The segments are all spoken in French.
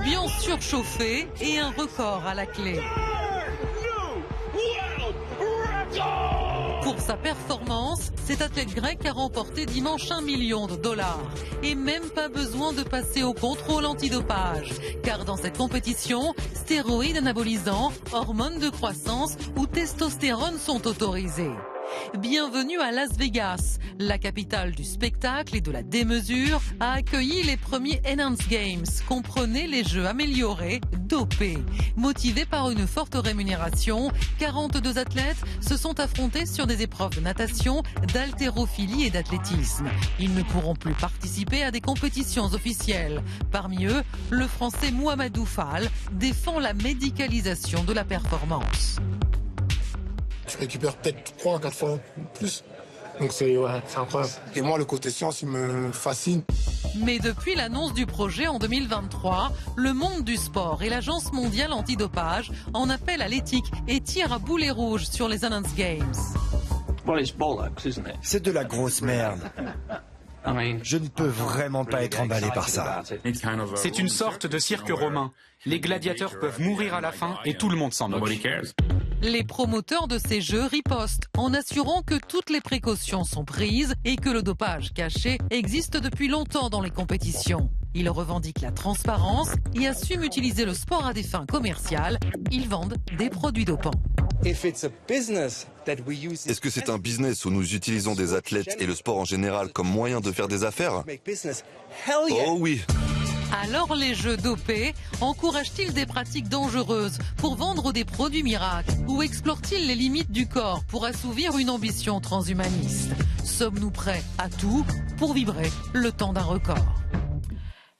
ambiance surchauffée et un record à la clé. Pour sa performance, cet athlète grec a remporté dimanche 1 million de dollars. Et même pas besoin de passer au contrôle antidopage. Car dans cette compétition, stéroïdes anabolisants, hormones de croissance ou testostérone sont autorisés. Bienvenue à Las Vegas. La capitale du spectacle et de la démesure a accueilli les premiers Enhanced Games, comprenez les jeux améliorés, dopés. Motivés par une forte rémunération, 42 athlètes se sont affrontés sur des épreuves de natation, d'haltérophilie et d'athlétisme. Ils ne pourront plus participer à des compétitions officielles. Parmi eux, le Français Mouhamadou Fall défend la médicalisation de la performance. Tu récupères peut-être 3 à 4 fois plus. Donc c'est incroyable. Et moi, le côté science, il me fascine. Mais depuis l'annonce du projet en 2023, le monde du sport et l'Agence mondiale antidopage en appellent à l'éthique et tirent à boulet rouge sur les Enhanced Games. C'est de la grosse merde. Je ne peux vraiment pas être emballé par ça. C'est une sorte de cirque romain. Les gladiateurs peuvent mourir à la fin et tout le monde s'en moque. Les promoteurs de ces jeux ripostent en assurant que toutes les précautions sont prises et que le dopage caché existe depuis longtemps dans les compétitions. Ils revendiquent la transparence et assument utiliser le sport à des fins commerciales. Ils vendent des produits dopants. Est-ce que c'est un business où nous utilisons des athlètes et le sport en général comme moyen de faire des affaires? Oh oui! Alors les jeux dopés encouragent-ils des pratiques dangereuses pour vendre des produits miracles ou explorent-ils les limites du corps pour assouvir une ambition transhumaniste? Sommes-nous prêts à tout pour vibrer le temps d'un record?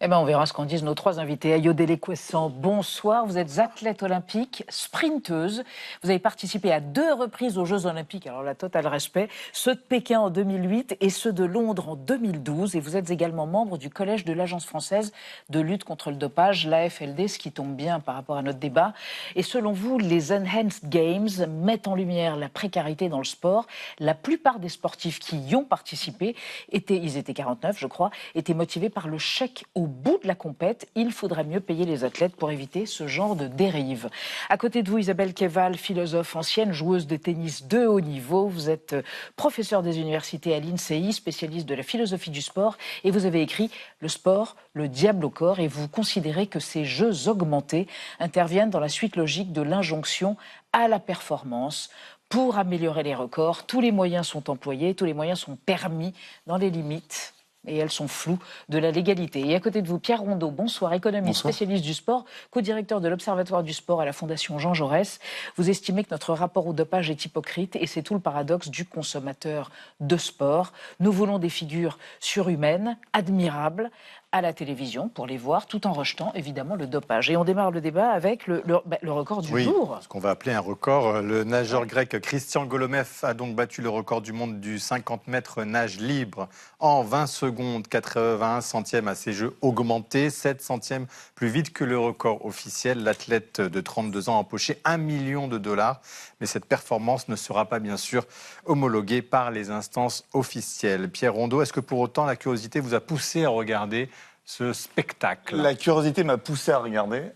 Eh ben, on verra ce qu'en disent nos 3 invités. Ayodele Kwessan, bonsoir. Vous êtes athlète olympique, sprinteuse. Vous avez participé à 2 reprises aux Jeux olympiques, alors la totale respect, ceux de Pékin en 2008 et ceux de Londres en 2012. Et vous êtes également membre du collège de l'Agence française de lutte contre le dopage, l'AFLD, ce qui tombe bien par rapport à notre débat. Et selon vous, les Enhanced Games mettent en lumière la précarité dans le sport. La plupart des sportifs qui y ont participé, ils étaient 49 je crois, étaient motivés par le chèque au bout de la compète. Il faudrait mieux payer les athlètes pour éviter ce genre de dérive. À côté de vous, Isabelle Keval, philosophe, ancienne joueuse de tennis de haut niveau. Vous êtes professeure des universités à l'INSEI, spécialiste de la philosophie du sport, et vous avez écrit « Le sport, le diable au corps » et vous considérez que ces jeux augmentés interviennent dans la suite logique de l'injonction à la performance. Pour améliorer les records, tous les moyens sont employés, tous les moyens sont permis dans les limites, et elles sont floues, de la légalité. Et à côté de vous, Pierre Rondeau, bonsoir, économiste, spécialiste du sport, co-directeur de l'Observatoire du sport à la Fondation Jean Jaurès. Vous estimez que notre rapport au dopage est hypocrite et c'est tout le paradoxe du consommateur de sport. Nous voulons des figures surhumaines, admirables, à la télévision pour les voir, tout en rejetant évidemment le dopage. Et on démarre le débat avec le record du jour. Ce qu'on va appeler un record. Le nageur grec Christian Golomev a donc battu le record du monde du 50 mètres nage libre en 20 secondes, 81 centièmes à ses jeux augmentés, 7 centièmes plus vite que le record officiel. L'athlète de 32 ans a empoché 1 million de dollars. Mais cette performance ne sera pas bien sûr homologuée par les instances officielles. Pierre Rondeau, est-ce que pour autant la curiosité vous a poussé à regarder ce spectacle? La curiosité m'a poussé à regarder.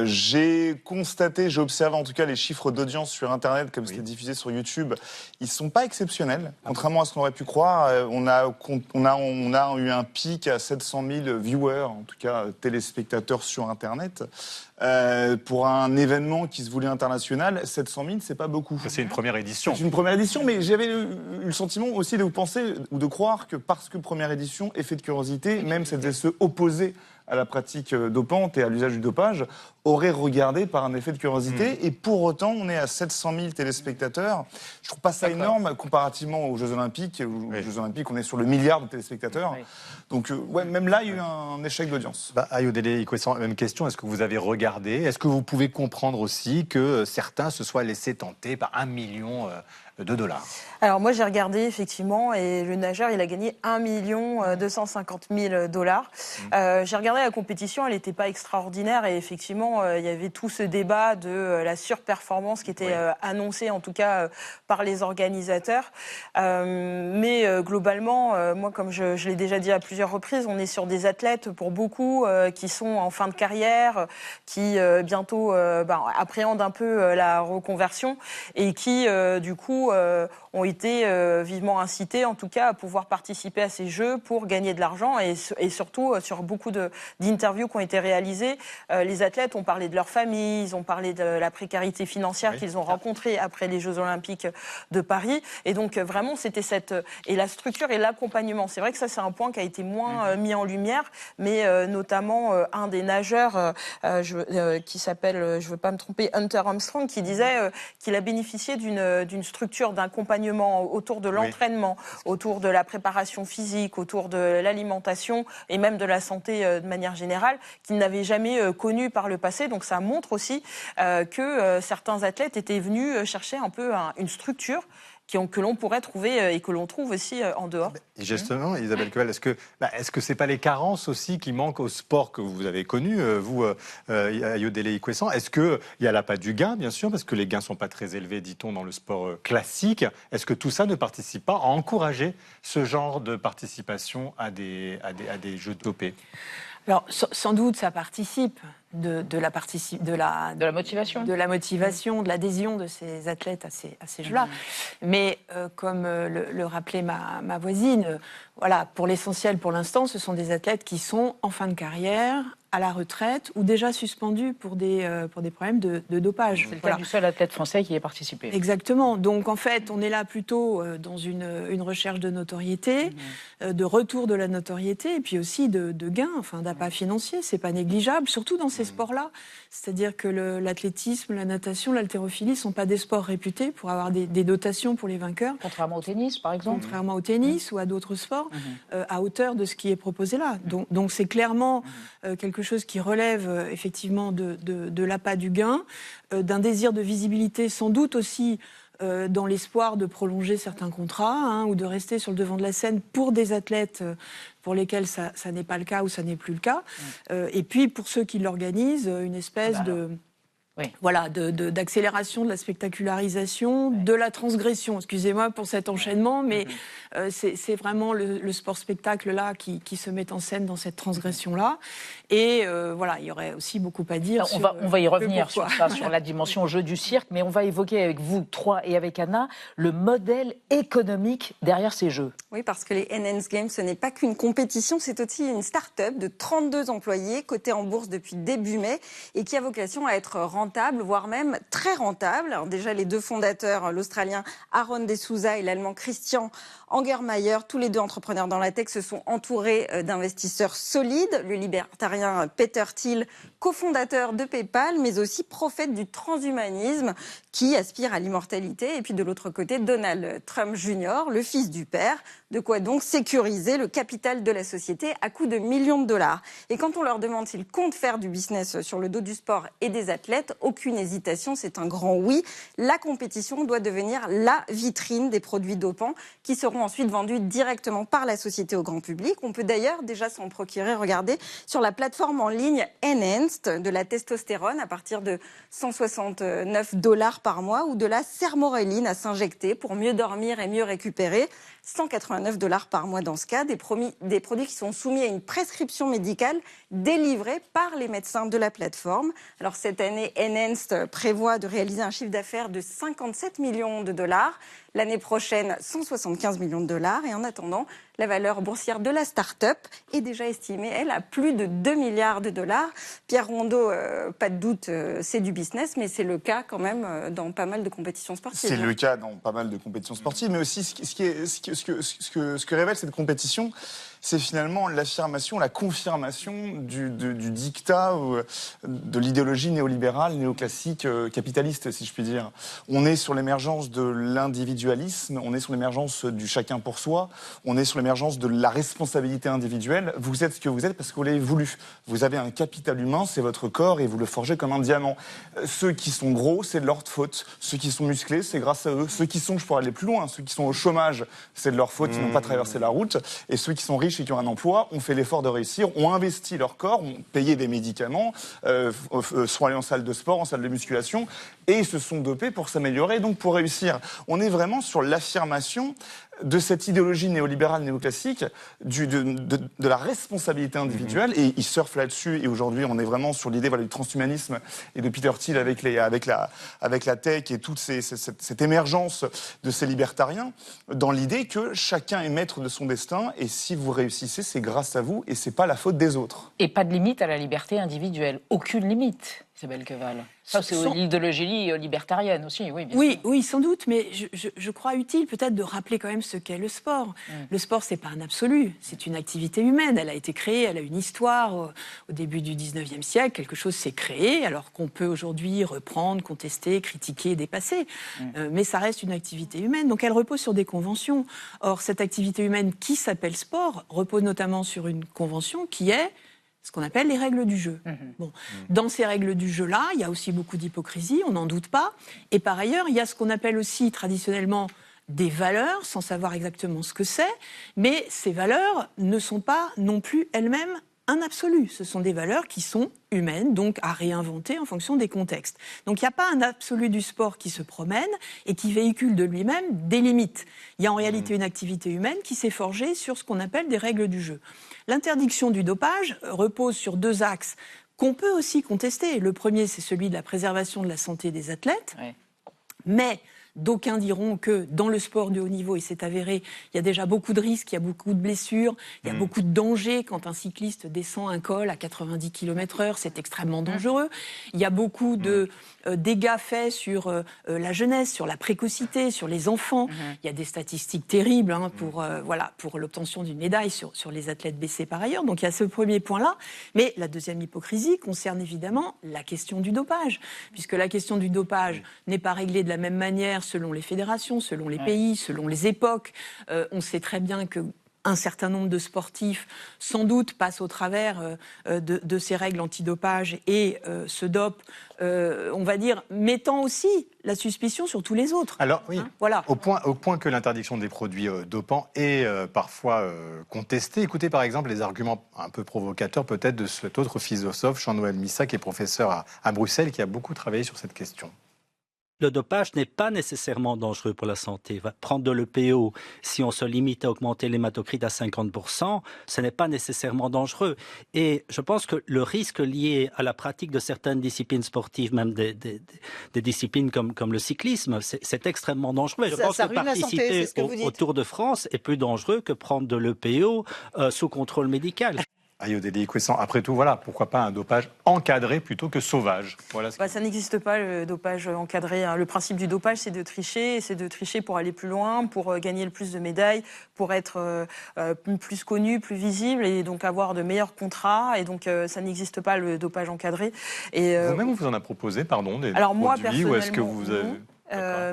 J'ai observé en tout cas les chiffres d'audience sur Internet, comme c'était diffusé sur YouTube. Ils ne sont pas exceptionnels, contrairement à ce qu'on aurait pu croire. On a eu un pic à 700 000 viewers, en tout cas téléspectateurs sur Internet. Pour un événement qui se voulait international, 700 000, c'est pas beaucoup. C'est une première édition. C'est une première édition, mais j'avais eu le sentiment aussi de penser ou de croire que parce que première édition, effet de curiosité, même si elle devait se opposer à la pratique dopante et à l'usage du dopage, aurait regardé par un effet de curiosité. Et pour autant, on est à 700 000 téléspectateurs. Je trouve pas ça énorme comparativement aux Jeux Olympiques. Aux Jeux Olympiques, on est sur le milliard de téléspectateurs. Donc, même là, il y a eu un échec d'audience. Ayodele Kwessan, même question. Est-ce que vous avez regardé? Est-ce que vous pouvez comprendre aussi que certains se soient laissés tenter par 1 million dollars. Alors moi j'ai regardé effectivement et le nageur il a gagné 1 250 000 dollars. J'ai regardé la compétition, elle n'était pas extraordinaire et effectivement il y avait tout ce débat de la surperformance qui était annoncée en tout cas par les organisateurs. Mais globalement, moi comme je l'ai déjà dit à plusieurs reprises, on est sur des athlètes pour beaucoup qui sont en fin de carrière, qui bientôt appréhendent un peu la reconversion et qui du coup ont été vivement incités en tout cas à pouvoir participer à ces jeux pour gagner de l'argent et surtout sur beaucoup d'interviews qui ont été réalisées, les athlètes ont parlé de leur famille, ils ont parlé de la précarité financière qu'ils ont rencontrée après les Jeux Olympiques de Paris et donc vraiment c'était et la structure et l'accompagnement. C'est vrai que ça c'est un point qui a été moins mis en lumière, mais notamment un des nageurs qui s'appelle, je ne veux pas me tromper, Hunter Armstrong, qui disait qu'il a bénéficié d'une structure d'accompagnement autour de l'entraînement, autour de la préparation physique, autour de l'alimentation et même de la santé de manière générale, qu'il n'avait jamais connu par le passé. Donc ça montre aussi que certains athlètes étaient venus chercher un peu une structure que l'on pourrait trouver et que l'on trouve aussi en dehors. Et justement, Isabelle Coël, est-ce que c'est pas les carences aussi qui manquent au sport que vous avez connu, vous, Ayodele Ikwessan? Est-ce qu'il y a l'appât du gain, bien sûr, parce que les gains sont pas très élevés, dit-on, dans le sport classique. Est-ce que tout ça ne participe pas à encourager ce genre de participation à des jeux dopés? Alors, sans doute, ça participe de la motivation, de l'adhésion de ces athlètes à ces jeux-là. Mais comme le rappelait ma voisine, voilà, pour l'essentiel, pour l'instant, ce sont des athlètes qui sont en fin de carrière, à la retraite ou déjà suspendus pour des problèmes de dopage. C'est le cas du seul athlète français qui y a participé. Exactement. Donc en fait, on est là plutôt dans une recherche de notoriété, de retour de la notoriété et puis aussi de gains, d'appât financier. C'est pas négligeable, surtout dans ces sports-là. C'est-à-dire que l'athlétisme, la natation, l'haltérophilie sont pas des sports réputés pour avoir des dotations pour les vainqueurs. Contrairement au tennis, par exemple. Contrairement au tennis ou à d'autres sports, à hauteur de ce qui est proposé là. Donc c'est clairement quelque chose qui relève effectivement de l'appât du gain, d'un désir de visibilité sans doute aussi dans l'espoir de prolonger certains contrats ou de rester sur le devant de la scène pour des athlètes pour lesquels ça n'est pas le cas ou ça n'est plus le cas. Et puis pour ceux qui l'organisent, une espèce d'accélération de la spectacularisation, de la transgression. Excusez-moi pour cet enchaînement, mais c'est vraiment le sport-spectacle là qui se met en scène dans cette transgression-là. Et il y aurait aussi beaucoup à dire. On va y revenir sur ça, sur la dimension jeu du cirque, mais on va évoquer avec vous trois et avec Anna le modèle économique derrière ces jeux. Oui, parce que les Enhanced Games, ce n'est pas qu'une compétition, c'est aussi une start-up de 32 employés cotée en bourse depuis début mai et qui a vocation à être rentable, voire même très rentable. Alors déjà, les deux fondateurs, l'Australien Aaron De Souza et l'Allemand Christian Angermayer, tous les deux entrepreneurs dans la tech, se sont entourés d'investisseurs solides. Le libertarien Peter Thiel, cofondateur de PayPal, mais aussi prophète du transhumanisme qui aspire à l'immortalité. Et puis de l'autre côté, Donald Trump Jr., le fils du père. De quoi donc sécuriser le capital de la société à coût de millions de dollars. Et quand on leur demande s'ils comptent faire du business sur le dos du sport et des athlètes, aucune hésitation, c'est un grand oui. La compétition doit devenir la vitrine des produits dopants qui seront ensuite vendus directement par la société au grand public. On peut d'ailleurs déjà s'en procurer, regardez, sur la plateforme en ligne Enhanced, de la testostérone à partir de 169 $ par mois ou de la sermorelline à s'injecter pour mieux dormir et mieux récupérer. 189 $ par mois dans ce cas, des produits qui sont soumis à une prescription médicale délivrée par les médecins de la plateforme. Alors cette année, Enhanced prévoit de réaliser un chiffre d'affaires de 57 millions de dollars. L'année prochaine, 175 millions de dollars. Et en attendant, la valeur boursière de la start-up est déjà estimée, elle, à plus de 2 milliards de dollars. Pierre Rondeau, pas de doute, c'est du business, mais c'est le cas quand même dans pas mal de compétitions sportives. C'est le cas dans pas mal de compétitions sportives, mais aussi ce que révèle cette compétition, c'est finalement l'affirmation, la confirmation du dictat de l'idéologie néolibérale, néoclassique, capitaliste, si je puis dire. On est sur l'émergence de l'individualisme, on est sur l'émergence du chacun pour soi, on est sur l'émergence de la responsabilité individuelle. Vous êtes ce que vous êtes parce que vous l'avez voulu. Vous avez un capital humain, c'est votre corps et vous le forgez comme un diamant. Ceux qui sont gros, c'est de leur faute. Ceux qui sont musclés, c'est grâce à eux. Ceux qui sont, je pourrais aller plus loin, ceux qui sont au chômage, c'est de leur faute, ils n'ont pas traversé la route. Et ceux qui sont riches et qui ont un emploi ont fait l'effort de réussir, ont investi leur corps, ont payé des médicaments, sont allés en salle de sport, en salle de musculation, et se sont dopés pour s'améliorer, donc pour réussir. On est vraiment sur l'affirmation de cette idéologie néolibérale néoclassique, de la responsabilité individuelle, et il surfe là-dessus, et aujourd'hui on est vraiment sur l'idée du transhumanisme et de Peter Thiel avec la tech et toute cette émergence de ces libertariens, dans l'idée que chacun est maître de son destin, et si vous réussissez, c'est grâce à vous, et c'est pas la faute des autres. Et pas de limite à la liberté individuelle, aucune limite, Isabelle Queval. Ça, c'est l'idéologie libertarienne aussi, oui, bien sûr. Oui, sans doute, mais je crois utile peut-être de rappeler quand même ce qu'est le sport. Le sport, c'est pas un absolu, c'est une activité humaine. Elle a été créée, elle a une histoire. Au début du 19e siècle, quelque chose s'est créé, alors qu'on peut aujourd'hui reprendre, contester, critiquer, dépasser. Mais ça reste une activité humaine, donc elle repose sur des conventions. Or, cette activité humaine qui s'appelle sport repose notamment sur une convention qui est ce qu'on appelle les règles du jeu. Dans ces règles du jeu-là, il y a aussi beaucoup d'hypocrisie, on n'en doute pas. Et par ailleurs, il y a ce qu'on appelle aussi traditionnellement des valeurs, sans savoir exactement ce que c'est. Mais ces valeurs ne sont pas non plus elles-mêmes un absolu. Ce sont des valeurs qui sont humaines, donc à réinventer en fonction des contextes. Donc il n'y a pas un absolu du sport qui se promène et qui véhicule de lui-même des limites. Il y a en réalité une activité humaine qui s'est forgée sur ce qu'on appelle des règles du jeu. L'interdiction du dopage repose sur deux axes qu'on peut aussi contester. Le premier, c'est celui de la préservation de la santé des athlètes. Mais d'aucuns diront que dans le sport de haut niveau, et c'est avéré, il y a déjà beaucoup de risques, il y a beaucoup de blessures, il y a beaucoup de dangers quand un cycliste descend un col à 90 km/h, c'est extrêmement dangereux. Il y a beaucoup de dégâts faits sur la jeunesse, sur la précocité, sur les enfants. Il y a des statistiques terribles pour l'obtention d'une médaille sur les athlètes blessés par ailleurs. Donc il y a ce premier point-là. Mais la deuxième hypocrisie concerne évidemment la question du dopage, puisque la question du dopage n'est pas réglée de la même manière selon les fédérations, selon les pays, selon les époques. On sait très bien qu'un certain nombre de sportifs, sans doute, passent au travers de ces règles antidopage et se dopent, on va dire, mettant aussi la suspicion sur tous les autres. Alors oui, voilà. au point que l'interdiction des produits dopants est parfois contestée. Écoutez par exemple les arguments un peu provocateurs peut-être de cet autre philosophe, Jean-Noël Missa, qui est professeur à Bruxelles, qui a beaucoup travaillé sur cette question. Le dopage n'est pas nécessairement dangereux pour la santé. Prendre de l'EPO, si on se limite à augmenter l'hématocrite à 50%, ce n'est pas nécessairement dangereux. Et je pense que le risque lié à la pratique de certaines disciplines sportives, même des disciplines comme le cyclisme, c'est extrêmement dangereux. Je pense que participer au Tour de France est plus dangereux que prendre de l'EPO sous contrôle médical. Ayodele Ikwessan, après tout, voilà, pourquoi pas un dopage encadré plutôt que sauvage. Voilà ça n'existe pas, le dopage encadré. Le principe du dopage, c'est de tricher, et c'est de tricher pour aller plus loin, pour gagner le plus de médailles, pour être plus connu, plus visible, et donc avoir de meilleurs contrats. Et donc, ça n'existe pas, le dopage encadré. Et, vous-même, vous en a proposé, pardon, des alors moi, produits, ou est-ce que vous avez...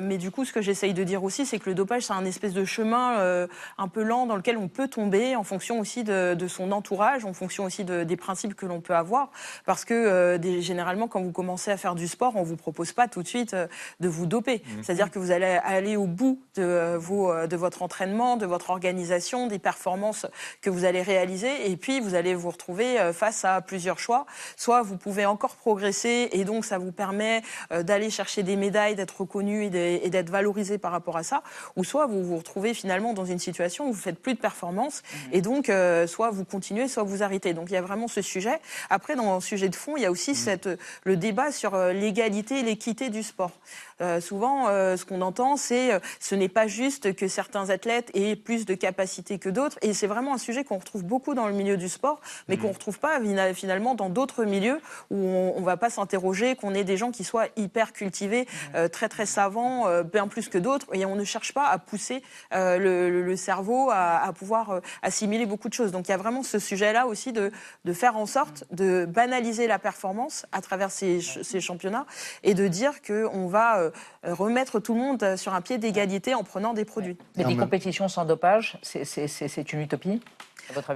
Mais du coup, ce que j'essaye de dire aussi, c'est que le dopage, c'est un espèce de chemin un peu lent dans lequel on peut tomber en fonction aussi de son entourage, en fonction aussi des principes que l'on peut avoir. Parce que généralement, quand vous commencez à faire du sport, on ne vous propose pas tout de suite de vous doper. C'est-à-dire que vous allez aller au bout de votre entraînement, de votre organisation, des performances que vous allez réaliser. Et puis, vous allez vous retrouver face à plusieurs choix. Soit vous pouvez encore progresser et donc ça vous permet d'aller chercher des médailles, d'être reconnu et d'être valorisé par rapport à ça, ou soit vous vous retrouvez finalement dans une situation où vous faites plus de performance et donc soit vous continuez, soit vous arrêtez. Donc il y a vraiment ce sujet. Après, dans le sujet de fond, il y a aussi le débat sur l'égalité et l'équité du sport. Souvent, ce qu'on entend, c'est ce n'est pas juste que certains athlètes aient plus de capacités que d'autres, et c'est vraiment un sujet qu'on retrouve beaucoup dans le milieu du sport, mais qu'on ne retrouve pas finalement dans d'autres milieux où on ne va pas s'interroger qu'on ait des gens qui soient hyper cultivés, très très savants, bien plus que d'autres, et on ne cherche pas à pousser le cerveau à pouvoir assimiler beaucoup de choses. Donc il y a vraiment ce sujet-là aussi de faire en sorte de banaliser la performance à travers ces championnats et de dire qu'on va remettre tout le monde sur un pied d'égalité en prenant des produits. Mais des compétitions sans dopage, c'est une utopie ?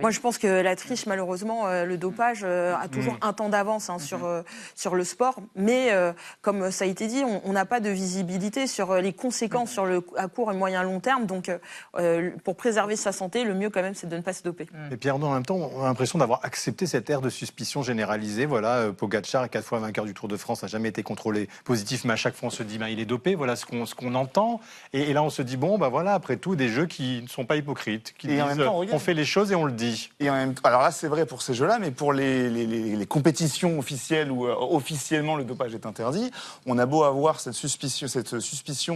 Moi, je pense que la triche, malheureusement, le dopage a toujours un temps d'avance sur le sport. Mais comme ça a été dit, on n'a pas de visibilité sur les conséquences à court et moyen long terme. Donc, pour préserver sa santé, le mieux quand même, c'est de ne pas se doper. Et Pierre, en même temps, on a l'impression d'avoir accepté cette ère de suspicion généralisée. Voilà, Pogacar, 4 fois vainqueur du Tour de France, n'a jamais été contrôlé positif, mais à chaque fois, on se dit, il est dopé. Voilà ce qu'on entend. Et là, on se dit, voilà, après tout, des jeux qui ne sont pas hypocrites, qui disent, en même temps, on fait les choses et on le dit. Et en même temps, alors là, c'est vrai pour ces jeux-là, mais pour les compétitions officielles où officiellement le dopage est interdit, on a beau avoir cette suspicion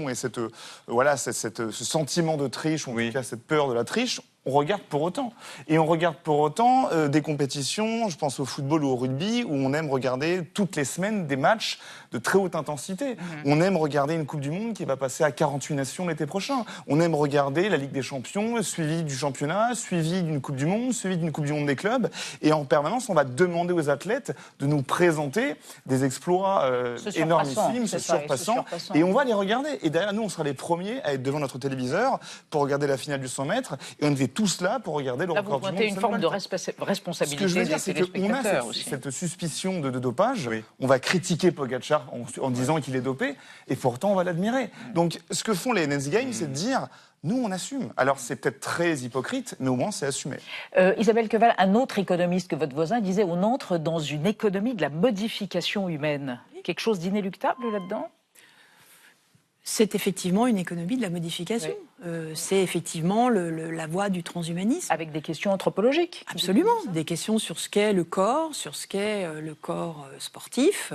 et ce sentiment de triche, ou en tout cas cette peur de la triche. On regarde pour autant. Et on regarde pour autant des compétitions, je pense au football ou au rugby, où on aime regarder toutes les semaines des matchs de très haute intensité. On aime regarder une Coupe du Monde qui va passer à 48 nations l'été prochain. On aime regarder la Ligue des Champions, suivi du championnat, suivi d'une Coupe du Monde, suivi d'une Coupe du Monde des clubs. Et en permanence, on va demander aux athlètes de nous présenter des exploits énormissimes, surpassants. Et on va les regarder. Et derrière nous, on sera les premiers à être devant notre téléviseur pour regarder la finale du 100 mètres. Et on était tous là pour regarder le record du monde. Vous pointez une forme de responsabilité des téléspectateurs aussi. Cette suspicion de dopage. On va critiquer Pogacar en disant qu'il est dopé, et pourtant on va l'admirer. Donc ce que font les Enhanced Games, c'est de dire, nous on assume. Alors c'est peut-être très hypocrite, mais au moins c'est assumé. Isabelle Queval, un autre économiste que votre voisin disait, on entre dans une économie de la modification humaine. Quelque chose d'inéluctable là-dedans ? C'est effectivement une économie de la modification. Oui. C'est effectivement la voie du transhumanisme. Avec des questions anthropologiques. Absolument. Des questions sur ce qu'est le corps, sur ce qu'est le corps sportif.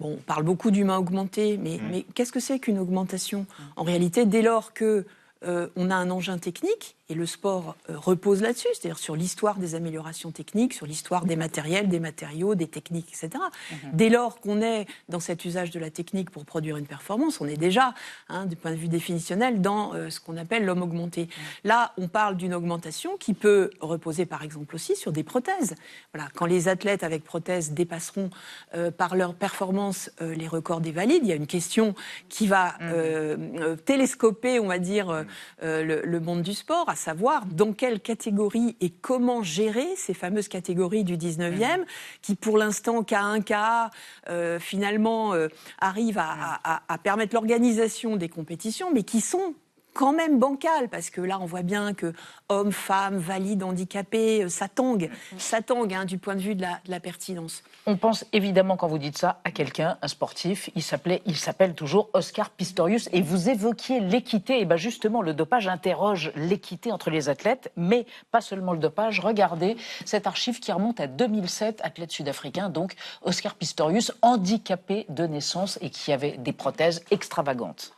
Bon, on parle beaucoup d'humain augmenté, mais qu'est-ce que c'est qu'une augmentation ? En réalité, dès lors que on a un engin technique, et le sport repose là-dessus, c'est-à-dire sur l'histoire des améliorations techniques, sur l'histoire des matériels, des matériaux, des techniques, etc. Dès lors qu'on est dans cet usage de la technique pour produire une performance, on est déjà, du point de vue définitionnel, dans ce qu'on appelle l'homme augmenté. Là, on parle d'une augmentation qui peut reposer, par exemple, aussi sur des prothèses. Voilà, quand les athlètes avec prothèses dépasseront par leur performance les records des valides, il y a une question qui va télescoper, on va dire, le monde du sport, à savoir dans quelle catégorie et comment gérer ces fameuses catégories du 19e qui, pour l'instant, K1, finalement, arrivent à permettre l'organisation des compétitions, mais qui sont quand même bancales, parce que là, on voit bien que hommes, femmes, valides, handicapés, ça tangue du point de vue de la pertinence. On pense évidemment, quand vous dites ça, à quelqu'un, un sportif, il s'appelle toujours Oscar Pistorius, et vous évoquiez l'équité, et bien justement, le dopage interroge l'équité entre les athlètes, mais pas seulement le dopage. Regardez cette archive qui remonte à 2007, athlète sud-africain, donc Oscar Pistorius, handicapé de naissance et qui avait des prothèses extravagantes.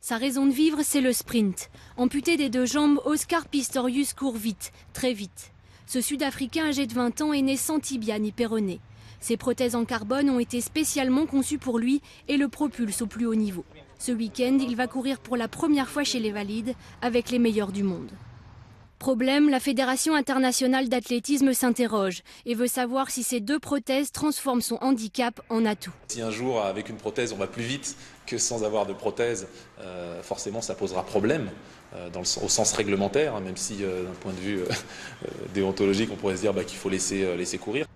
Sa raison de vivre, c'est le sprint. Amputé des 2 jambes, Oscar Pistorius court vite, très vite. Ce Sud-Africain âgé de 20 ans est né sans tibia ni péroné. Ses prothèses en carbone ont été spécialement conçues pour lui et le propulsent au plus haut niveau. Ce week-end, il va courir pour la première fois chez les valides avec les meilleurs du monde. Problème, la Fédération internationale d'athlétisme s'interroge et veut savoir si ces 2 prothèses transforment son handicap en atout. Si un jour, avec une prothèse, on va plus vite que sans avoir de prothèse, forcément ça posera problème au sens réglementaire, même si d'un point de vue déontologique, on pourrait se dire qu'il faut laisser courir.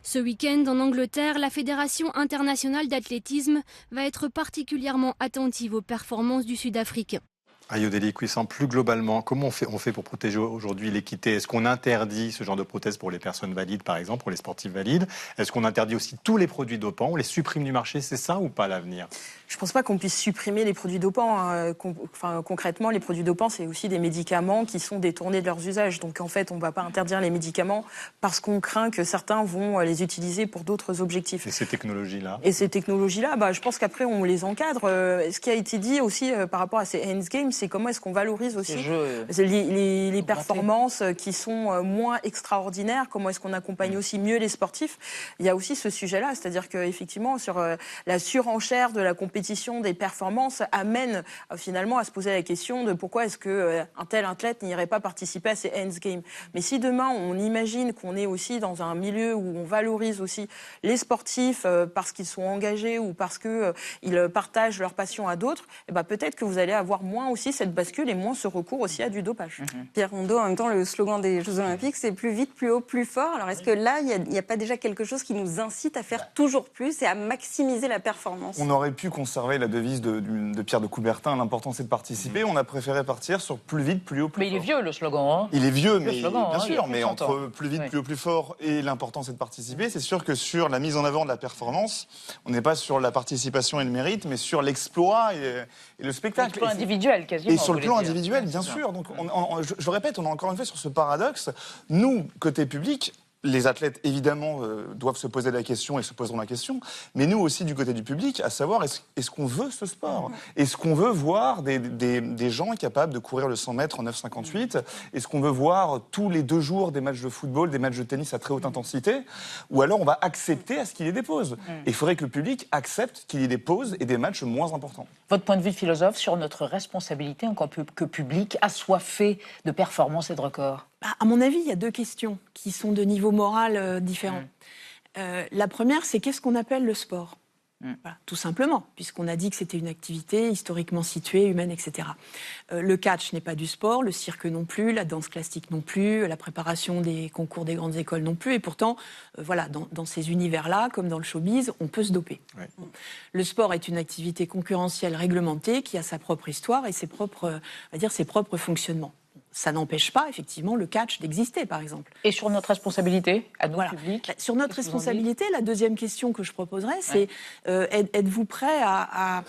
Ce week-end, en Angleterre, la Fédération internationale d'athlétisme va être particulièrement attentive aux performances du Sud-Africain. Ayodele Kwesson, plus globalement, comment on fait pour protéger aujourd'hui l'équité ? Est-ce qu'on interdit ce genre de prothèses pour les personnes valides, par exemple, pour les sportifs valides ? Est-ce qu'on interdit aussi tous les produits dopants ? On les supprime du marché, c'est ça ou pas l'avenir ? Je ne pense pas qu'on puisse supprimer les produits dopants. Concrètement, les produits dopants, c'est aussi des médicaments qui sont détournés de leurs usages. Donc en fait, on ne va pas interdire les médicaments parce qu'on craint que certains vont les utiliser pour d'autres objectifs. Et ces technologies-là ? Je pense qu'après, on les encadre. Ce qui a été dit aussi par rapport à ces Enhanced Games, c'est comment est-ce qu'on valorise aussi les performances qui sont moins extraordinaires, comment est-ce qu'on accompagne aussi mieux les sportifs. Il y a aussi ce sujet-là, c'est-à-dire qu'effectivement, sur la surenchère de la compétition des performances amène finalement à se poser la question de pourquoi est-ce qu'un tel athlète n'irait pas participer à ces Hands Games. Mais si demain, on imagine qu'on est aussi dans un milieu où on valorise aussi les sportifs parce qu'ils sont engagés ou parce qu'ils partagent leur passion à d'autres, eh ben peut-être que vous allez avoir moins aussi cette bascule et moins ce recours aussi à du dopage. Pierre Rondeau, en même temps, le slogan des Jeux Olympiques, c'est plus vite, plus haut, plus fort. Alors est-ce que là, il n'y a pas déjà quelque chose qui nous incite à faire toujours plus et à maximiser la performance? On aurait pu conserver la devise de Pierre de Coubertin, l'important c'est de participer. On a préféré partir sur plus vite, plus haut, plus fort. Mais il est vieux le slogan. Hein. Il est vieux, mais bien sûr, mais entre plus vite, plus haut, plus fort et l'important c'est de participer, c'est sûr que sur la mise en avant de la performance, on n'est pas sur la participation et le mérite, mais sur l'exploit et le spectacle. Sur le plan individuel, quasiment. Et sur le plan individuel, bien sûr. Donc, je répète, on est encore une fois sur ce paradoxe. Nous, côté public, les athlètes, évidemment, doivent se poser la question et se poseront la question, mais nous aussi, du côté du public, à savoir, est-ce qu'on veut ce sport? Est-ce qu'on veut voir des gens capables de courir le 100 mètres en 9,58? Est-ce qu'on veut voir tous les 2 jours des matchs de football, des matchs de tennis à très haute intensité? Ou alors on va accepter à ce qu'il y ait des pauses? Et il faudrait que le public accepte qu'il y ait des pauses et des matchs moins importants. Votre point de vue de philosophe sur notre responsabilité en tant que public assoiffé de performances et de records? À mon avis, il y a 2 questions qui sont de niveau moral différents. La première, c'est qu'est-ce qu'on appelle le sport? Voilà, tout simplement, puisqu'on a dit que c'était une activité historiquement située, humaine, etc. Le catch n'est pas du sport, le cirque non plus, la danse classique non plus, la préparation des concours des grandes écoles non plus, et pourtant, voilà, dans ces univers-là, comme dans le showbiz, on peut se doper. Ouais. Le sport est une activité concurrentielle réglementée qui a sa propre histoire et ses propres fonctionnements. Ça n'empêche pas, effectivement, le catch d'exister, par exemple. Et sur notre responsabilité, à nous, public? Sur notre responsabilité, la deuxième question que je proposerais, c'est êtes-vous prêt à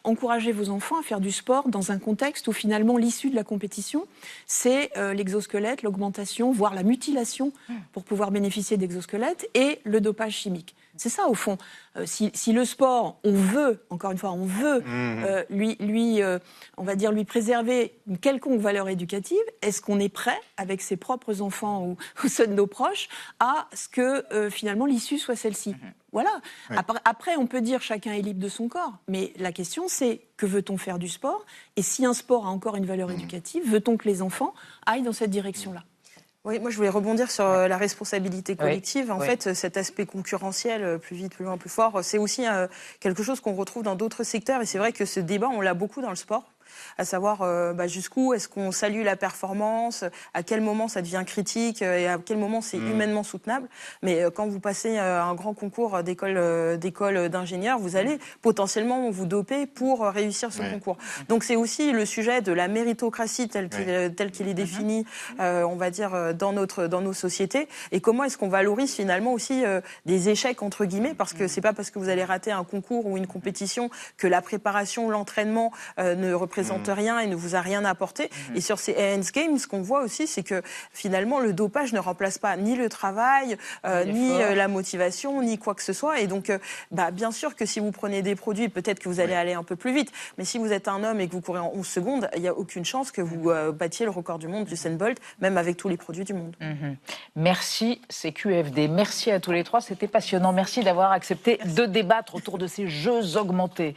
encourager vos enfants à faire du sport dans un contexte où, finalement, l'issue de la compétition, c'est l'exosquelette, l'augmentation, voire la mutilation pour pouvoir bénéficier d'exosquelettes et le dopage chimique. C'est ça, au fond. Si le sport, on veut, encore une fois, on veut on va dire, lui préserver une quelconque valeur éducative, est-ce qu'on est prêt, avec ses propres enfants ou ceux de nos proches, à ce que, finalement, l'issue soit celle-ci? Voilà. Ouais. Après, on peut dire chacun est libre de son corps. Mais la question, c'est que veut-on faire du sport? Et si un sport a encore une valeur éducative, veut-on que les enfants aillent dans cette direction-là? Oui, moi je voulais rebondir sur la responsabilité collective. Oui. En fait, cet aspect concurrentiel, plus vite, plus loin, plus fort, c'est aussi quelque chose qu'on retrouve dans d'autres secteurs. Et c'est vrai que ce débat, on l'a beaucoup dans le sport. À savoir jusqu'où est-ce qu'on salue la performance, à quel moment ça devient critique et à quel moment c'est humainement soutenable. Mais quand vous passez un grand concours d'école d'ingénieurs, vous allez potentiellement vous doper pour réussir ce concours. Donc c'est aussi le sujet de la méritocratie tel qu'il est défini, on va dire, dans nos sociétés. Et comment est-ce qu'on valorise finalement aussi des échecs, entre guillemets, parce que c'est pas parce que vous allez rater un concours ou une compétition que la préparation, l'entraînement ne représente rien et ne vous a rien apporté. Et sur ces Hands Games, ce qu'on voit aussi, c'est que finalement, le dopage ne remplace pas ni le travail, ni la motivation, ni quoi que ce soit. Et donc, bien sûr que si vous prenez des produits, peut-être que vous allez aller un peu plus vite. Mais si vous êtes un homme et que vous courez en 11 secondes, il n'y a aucune chance que vous battiez le record du monde du Usain Bolt, même avec tous les produits du monde. Merci, c'est QFD. Merci à tous les trois, c'était passionnant. Merci d'avoir accepté de débattre autour de ces jeux augmentés.